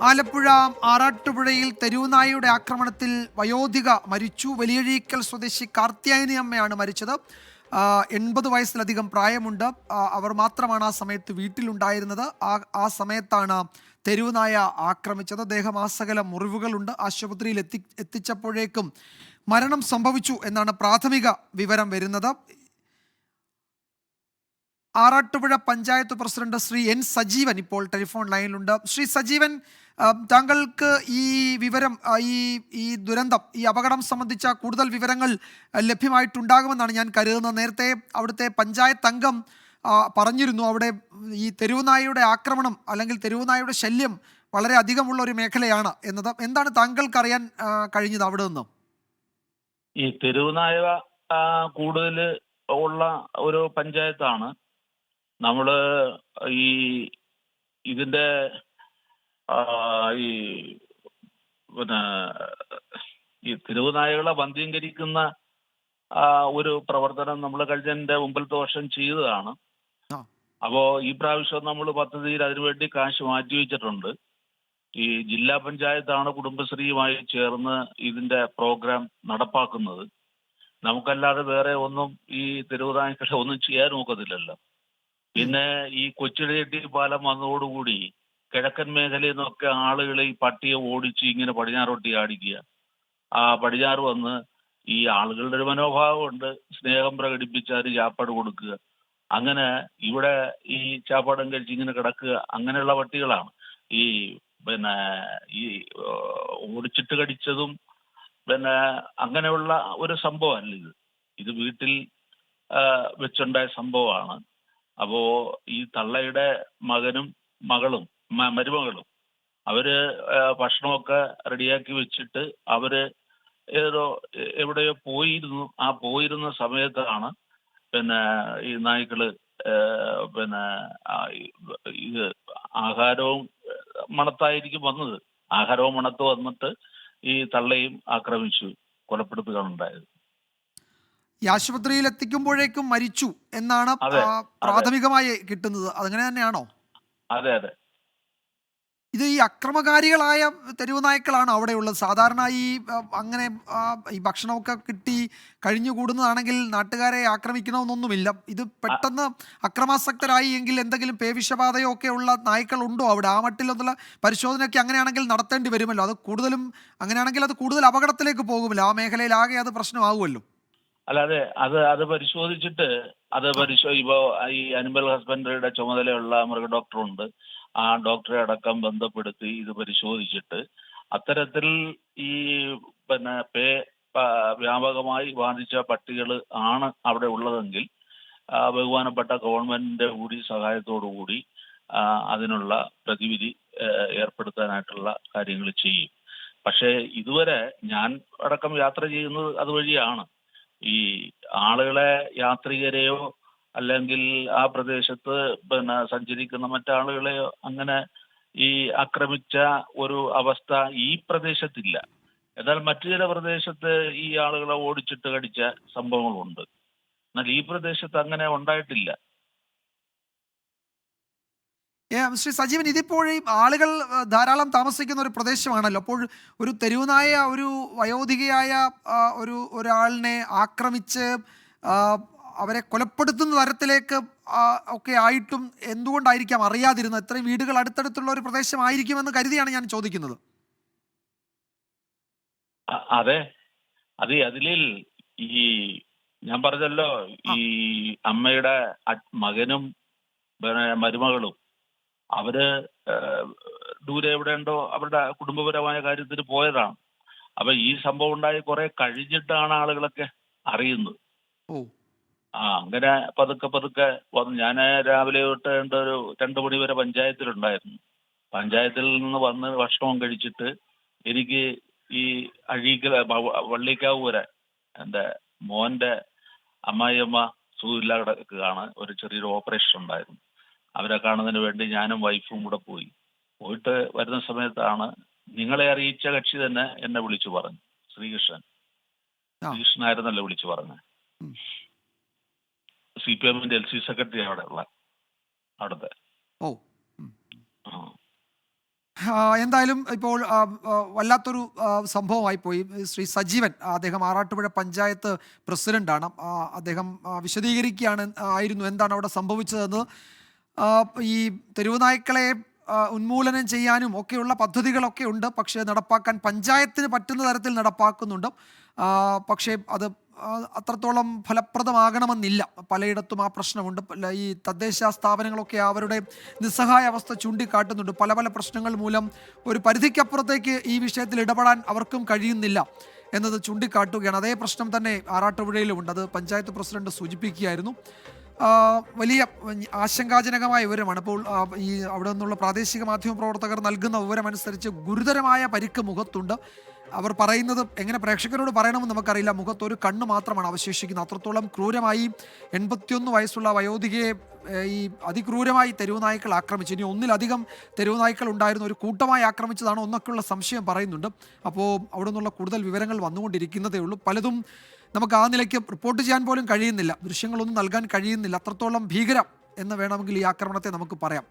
ആലപ്പുഴ ആറാട്ടുപുഴയിൽ തെരുവുനായയുടെ ആക്രമണത്തിൽ വയോധിക മരിച്ചു. വലിയഴീക്കൽ സ്വദേശി കാർത്യായനി അമ്മയാണ് മരിച്ചത്. 80 വയസ്സിലധികം പ്രായമുണ്ട്. അവർ മാത്രമാണ് ആ സമയത്ത് വീട്ടിലുണ്ടായിരുന്നത്. ആ സമയത്താണ് തെരുവുനായ ആക്രമിച്ചത്. ദേഹമാസകലം മുറിവുകളുണ്ട്. ആശുപത്രിയിൽ എത്തിച്ചപ്പോഴേക്കും മരണം സംഭവിച്ചു എന്നാണ് പ്രാഥമിക വിവരം വരുന്നത്. ആറാട്ടുപുഴ പഞ്ചായത്ത് പ്രസിഡന്റ് ശ്രീ എൻ സജീവൻ ഇപ്പോൾ ടെലിഫോൺ ലൈനിലുണ്ട്. ശ്രീ സജീവൻ, താങ്കൾക്ക് ഈ വിവരം, ഈ ദുരന്തം, ഈ അപകടം സംബന്ധിച്ച കൂടുതൽ വിവരങ്ങൾ ലഭ്യമായിട്ടുണ്ടാകുമെന്നാണ് ഞാൻ കരുതുന്നത്. നേരത്തെ അവിടുത്തെ പഞ്ചായത്ത് അംഗം പറഞ്ഞിരുന്നു, അവിടെ ഈ തെരുവുനായയുടെ ആക്രമണം അല്ലെങ്കിൽ തെരുവുനായയുടെ ശല്യം വളരെ അധികമുള്ള ഒരു മേഖലയാണ് എന്നത്. എന്താണ് താങ്കൾക്ക് അറിയാൻ കഴിഞ്ഞത് അവിടെ നിന്ന്? ഈ തെരുവുനായ കൂടുതൽ ഉള്ള ഒരു പഞ്ചായത്താണ്. നമ്മള് ഈ ഇതിന്റെ ഈ പിന്നെ ഈ തെരുവുനായകളെ വന്ധീകരിക്കുന്ന ഒരു പ്രവർത്തനം നമ്മൾ കഴിഞ്ഞതിന്റെ മുമ്പിലത്തെ വർഷം ചെയ്തതാണ്. അപ്പോ ഈ പ്രാവശ്യം നമ്മൾ പദ്ധതിയിൽ അതിനുവേണ്ടി കാശ് മാറ്റിവെച്ചിട്ടുണ്ട്. ഈ ജില്ലാ പഞ്ചായത്താണ് കുടുംബശ്രീയുമായി ചേർന്ന് ഇതിന്റെ പ്രോഗ്രാം നടപ്പാക്കുന്നത്. നമുക്കല്ലാതെ വേറെ ഒന്നും ഈ തെരുവുനായ്ക്കളെ ഒന്നും ചെയ്യാൻ നോക്കത്തില്ലല്ലോ. പിന്നെ ഈ കൊച്ചുഴെട്ടി പാലം വന്നതോടുകൂടി കിഴക്കൻ മേഖലയിൽ നിന്നൊക്കെ ആളുകൾ ഈ പട്ടിയെ ഓടിച്ച് ഇങ്ങനെ പടിഞ്ഞാറോട്ടി ആടിക്കുക. ആ പടിഞ്ഞാറ് വന്ന് ഈ ആളുകളുടെ ഒരു മനോഭാവമുണ്ട്, സ്നേഹം പ്രകടിപ്പിച്ചാൽ ചാപ്പാട് കൊടുക്കുക. അങ്ങനെ ഇവിടെ ഈ ചാപ്പാടും കഴിച്ച് ഇങ്ങനെ കിടക്കുക, അങ്ങനെയുള്ള പട്ടികളാണ്. ഈ പിന്നെ ഈ ഓടിച്ചിട്ട് കടിച്ചതും പിന്നെ അങ്ങനെയുള്ള ഒരു സംഭവമല്ല ഇത്. ഇത് വീട്ടിൽ വെച്ചുണ്ടായ സംഭവമാണ്. അപ്പോ ഈ തള്ളയുടെ മകനും മകളും മരുമകളും അവര് ഭക്ഷണമൊക്കെ റെഡിയാക്കി വെച്ചിട്ട് അവര് എവിടെയോ പോയിരുന്നു. ആ പോയിരുന്ന സമയത്താണ് പിന്നെ ഈ നായ്ക്കള് പിന്നെ ഇത് ആഹാരവും മണത്തായിരിക്കും വന്നത്. ആഹാരവും മണത്ത് വന്നിട്ട് ഈ തള്ളയും ആക്രമിച്ചു കൊലപ്പെടുത്തുകയാണ് ഉണ്ടായത്. ഈ ആശുപത്രിയിൽ എത്തിക്കുമ്പോഴേക്കും മരിച്ചു എന്നാണ് അതെ അതെ പ്രാഥമികമായി കിട്ടുന്നത്. അതങ്ങനെ തന്നെയാണോ? അതെ അതെ. ഇത് ഈ അക്രമകാരികളായ തെരുവ് നായ്ക്കളാണ് അവിടെയുള്ളത്. സാധാരണ ഈ അങ്ങനെ ഈ ഭക്ഷണമൊക്കെ കിട്ടി കഴിഞ്ഞുകൂടുന്നതാണെങ്കിൽ നാട്ടുകാരെ ആക്രമിക്കണമെന്നൊന്നുമില്ല. ഇത് പെട്ടെന്ന് അക്രമാസക്തരായി എങ്കിൽ എന്തെങ്കിലും പേവിഷബാധയോ ഒക്കെ ഉള്ള നായ്ക്കൾ ഉണ്ടോ അവിടെ? ആ മട്ടിലൊന്നുള്ള പരിശോധനയൊക്കെ അങ്ങനെയാണെങ്കിൽ നടത്തേണ്ടി വരുമല്ലോ. അത് കൂടുതലും അങ്ങനെയാണെങ്കിൽ അത് കൂടുതൽ അപകടത്തിലേക്ക് പോകുമല്ലോ. ആ മേഖലയിലാകെ അത് പ്രശ്നമാകുമല്ലോ. അല്ലാതെ അത് പരിശോധിച്ചിട്ട് ഇപ്പോ ഈ അനിമൽ ഹസ്ബൻഡറിയുടെ ചുമതലയുള്ള മൃഗ ഡോക്ടറുണ്ട്. ആ ഡോക്ടറെ അടക്കം ബന്ധപ്പെടുത്തി ഇത് പരിശോധിച്ചിട്ട് അത്തരത്തിൽ ഈ പിന്നെ വ്യാപകമായി ബാധിച്ച പട്ടികൾ ആണ് അവിടെ ഉള്ളതെങ്കിൽ ബഹുമാനപ്പെട്ട ഗവൺമെന്റിന്റെ കൂടി സഹായത്തോടു കൂടി അതിനുള്ള പ്രതിവിധി ഏർപ്പെടുത്താനായിട്ടുള്ള കാര്യങ്ങൾ ചെയ്യും. പക്ഷേ ഇതുവരെ ഞാൻ അടക്കം യാത്ര ചെയ്യുന്നത് അതുവഴിയാണ്. ഈ ആളുകളെ, യാത്രികരെയോ അല്ലെങ്കിൽ ആ പ്രദേശത്ത് പിന്നെ സഞ്ചരിക്കുന്ന മറ്റാളുകളെയോ അങ്ങനെ ഈ ആക്രമിച്ച ഒരു അവസ്ഥ ഈ പ്രദേശത്തില്ല. എന്നാൽ മറ്റു ചില പ്രദേശത്ത് ഈ ആളുകളെ ഓടിച്ചിട്ട് കടിച്ച സംഭവങ്ങളുണ്ട്. എന്നാൽ ഈ പ്രദേശത്ത് അങ്ങനെ ഉണ്ടായിട്ടില്ല. ശ്രീ സജീവൻ, ഇതിപ്പോൾ ആളുകൾ ധാരാളം താമസിക്കുന്ന ഒരു പ്രദേശമാണല്ലോ. അപ്പോൾ ഒരു തെരുവുനായ ഒരു വയോധികയായ ഒരാളിനെ ആക്രമിച്ച് ആ, അവരെ കൊലപ്പെടുത്തുന്ന തരത്തിലേക്ക് ഒക്കെ ആയിട്ടും എന്തുകൊണ്ടായിരിക്കാം അറിയാതിരുന്നത്? ഇത്രയും വീടുകൾ അടുത്തടുത്തുള്ള ഒരു പ്രദേശമായിരിക്കുമെന്ന് കരുതിയാണ് ഞാൻ ചോദിക്കുന്നത്. അതെ, അതിലിൽ ഈ ഞാൻ പറഞ്ഞല്ലോ, ആ, ഈ അമ്മയുടെ മകനും പിന്നെ മരുമകളും അവര് ദൂരെ എവിടെ ഉണ്ടോ അവരുടെ കുടുംബപരമായ കാര്യത്തിന് പോയതാണ്. അപ്പൊ ഈ സംഭവം ഉണ്ടായി കുറെ കഴിഞ്ഞിട്ടാണ് ആളുകളൊക്കെ അറിയുന്നത്. ഓ, അങ്ങനെ പതുക്കെ പതുക്കെ വന്നു. ഞാൻ രാവിലെ തൊട്ട് ഒരു 2 മണി വരെ പഞ്ചായത്തിലുണ്ടായിരുന്നു. പഞ്ചായത്തിൽ നിന്ന് വന്ന് ഭക്ഷണവും കഴിച്ചിട്ട് എനിക്ക് ഈ അഴീക്കൽ വള്ളിക്കാവ് വരെ എൻ്റെ മോന്റെ അമ്മായിയമ്മ സുഖമില്ലാതെ കിടക്കുകയാണ്. ഒരു ചെറിയൊരു ഓപ്പറേഷൻ ഉണ്ടായിരുന്നു. അവരെ കാണുന്നതിന് വേണ്ടി ഞാനും വൈഫും കൂടെ പോയി. പോയിട്ട് വരുന്ന സമയത്താണ് നിങ്ങളെ അറിയിച്ച കക്ഷി തന്നെ എന്നെ വിളിച്ചു പറഞ്ഞു. ശ്രീകൃഷ്ണൻ ആ, ശ്രീകൃഷ്ണനായിരുന്നല്ലോ വിളിച്ചു പറഞ്ഞത്. ഉം. CPM LC സെക്രട്ടറി അവിടെ ഉള്ള അവിടുത്തെ. ഓ, ഉം. ആ എന്തായാലും ഇപ്പോൾ വല്ലാത്തൊരു സംഭവമായി പോയി. ശ്രീ സജീവൻ, അദ്ദേഹം ആറാട്ടുപുഴ പഞ്ചായത്ത് പ്രസിഡന്റാണ്. അദ്ദേഹം വിശദീകരിക്കുകയാണ് ആയിരുന്നു എന്താണ് അവിടെ സംഭവിച്ചതെന്ന്. ആ, ഈ തെരുവ് നായ്ക്കളെ ഉന്മൂലനം ചെയ്യാനും ഒക്കെയുള്ള പദ്ധതികളൊക്കെ ഉണ്ട്, പക്ഷേ നടപ്പാക്കാൻ പഞ്ചായത്തിന് പറ്റുന്ന തരത്തിൽ നടപ്പാക്കുന്നുണ്ട്. പക്ഷേ അത് അത്രത്തോളം ഫലപ്രദമാകണമെന്നില്ല. പലയിടത്തും ആ പ്രശ്നമുണ്ട്. ഈ തദ്ദേശ സ്ഥാപനങ്ങളൊക്കെ അവരുടെ നിസ്സഹായ അവസ്ഥ ചൂണ്ടിക്കാട്ടുന്നുണ്ട്. പല പല പ്രശ്നങ്ങൾ മൂലം ഒരു പരിധിക്കപ്പുറത്തേക്ക് ഈ വിഷയത്തിൽ ഇടപെടാൻ അവർക്കും കഴിയുന്നില്ല എന്നത് ചൂണ്ടിക്കാട്ടുകയാണ്. അതേ പ്രശ്നം തന്നെ ആറാട്ടുപുഴയിലുമുണ്ട്. അത് പഞ്ചായത്ത് പ്രസിഡന്റ് സൂചിപ്പിക്കുകയായിരുന്നു. വലിയ ആശങ്കാജനകമായ വിവരമാണ്. ഇപ്പോൾ ഈ അവിടെ നിന്നുള്ള പ്രാദേശിക മാധ്യമ പ്രവർത്തകർ നൽകുന്ന വിവരമനുസരിച്ച് ഗുരുതരമായ പരിക്ക് മുഖത്തുണ്ട്. അവർ പറയുന്നത് എങ്ങനെ പ്രേക്ഷകരോട് പറയണമെന്ന് നമുക്കറിയില്ല. മുഖത്തൊരു കണ്ണ് മാത്രമാണ് അവശേഷിക്കുന്നത്. അത്രത്തോളം ക്രൂരമായി 81 വയസ്സുള്ള വയോധികയെ ഈ അതിക്രൂരമായി തെരുവ് നായ്ക്കൾ ആക്രമിച്ചു. ഇനി ഒന്നിലധികം തെരുവ് നായ്ക്കൾ ഉണ്ടായിരുന്നു, ഒരു കൂട്ടമായി ആക്രമിച്ചതാണോ എന്നൊക്കെയുള്ള സംശയം പറയുന്നുണ്ട്. അപ്പോൾ അവിടെ നിന്നുള്ള കൂടുതൽ വിവരങ്ങൾ വന്നുകൊണ്ടിരിക്കുന്നതേ ഉള്ളൂ. പലതും നമുക്ക് ആ നിലയ്ക്ക് റിപ്പോർട്ട് ചെയ്യാൻ പോലും കഴിയുന്നില്ല, ദൃശ്യങ്ങളൊന്നും നൽകാൻ കഴിയുന്നില്ല. അത്രത്തോളം ഭീകരം എന്ന് വേണമെങ്കിൽ ഈ ആക്രമണത്തെ നമുക്ക് പറയാം.